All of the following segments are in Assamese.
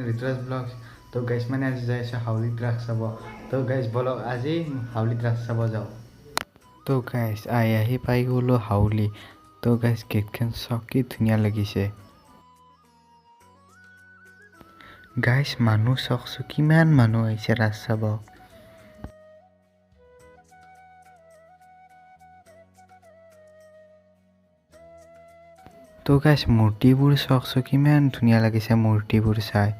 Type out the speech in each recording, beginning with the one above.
ঋতুৰাজ ব্লগছ তো গাইজ মানে আজি যাই আছোঁ হাউলিত ৰাস চাব তো গাইজ বলক আজি হাউলিত ৰাস চাব যাওঁ তো গাইজ আহি পাই গ'লোঁ হাউলি তো গাইজ গেটখন চাওক কি ধুনীয়া লাগিছে গাইজ মানুহ চাওকচোন কিমান মানুহ আহিছে ৰাস চাব তো গাইজ মূৰ্তিবোৰ চাওকচোন কিমান ধুনীয়া লাগিছে মূৰ্তিবোৰ চাই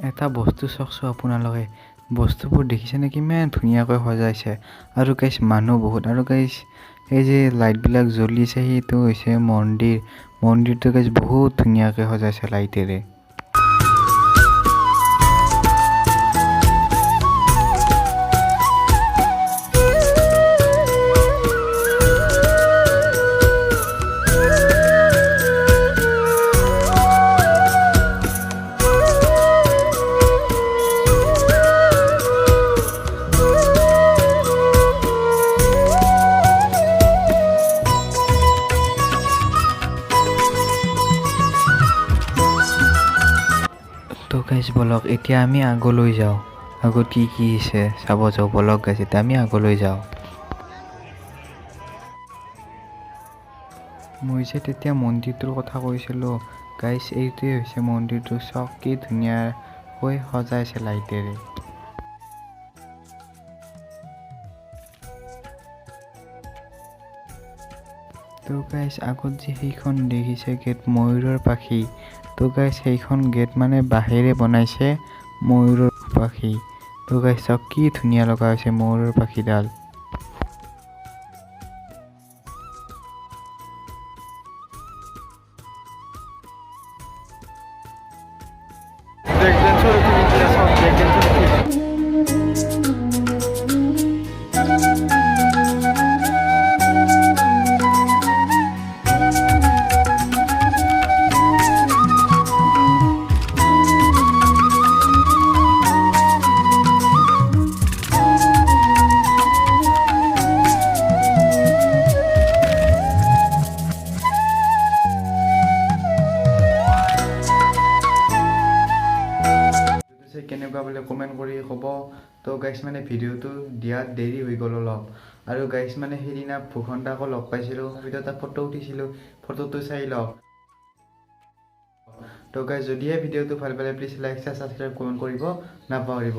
এটা বস্তু চাওকচোন আপোনালোকে বস্তুবোৰ দেখিছেনে কিমান ধুনীয়াকৈ সজাইছে আৰু গাইজ মানুহ বহুত আৰু গাইজ এই যে লাইটবিলাক জ্বলিছে সেইটো হৈছে মন্দিৰটো গাইজ বহুত ধুনীয়াকৈ সজাইছে লাইটেৰে তো গাইজ বলক এতিয়া আমি আগলৈ যাওঁ আগত কি আছে চাব যাওঁ বলক গাইজ এতিয়া আমি আগলৈ যাওঁ মই যে তেতিয়া মন্দিৰটোৰ কথা কৈছিলোঁ গাইজ এইটোৱে হৈছে মন্দিৰটো চাওক কি ধুনীয়াকৈ সজাইছে লাইটেৰে তো গাইজ আগত যে সেইখন দেখিছে গেট ময়ূৰৰ পাখি তো গাইজ সেইখন গেট মানে বাঁহেৰে বনাইছে ময়ূৰৰ পাখি তো গাইজ চাওক কি ধুনীয়া লগা হৈছে ময়ূৰৰ পাখিডাল কেনেকুৱা বোলে কমেণ্ট কৰি ক'ব তো গাইজ মানে ভিডিঅ'টো দিয়াত দেৰি হৈ গ'ল অলপ আৰু গাইজ মানে সেইদিনা ভূষণ দাকো লগ পাইছিলোঁ ভিডিঅ' এটা ফটো উঠিছিলোঁ ফটোটো চাই লওক তো গাইজ যদিহে ভিডিঅ'টো ভাল পালে প্লিজ লাইক ছাবস্ক্ৰাইব কমেণ্ট কৰিব নাপাহৰিব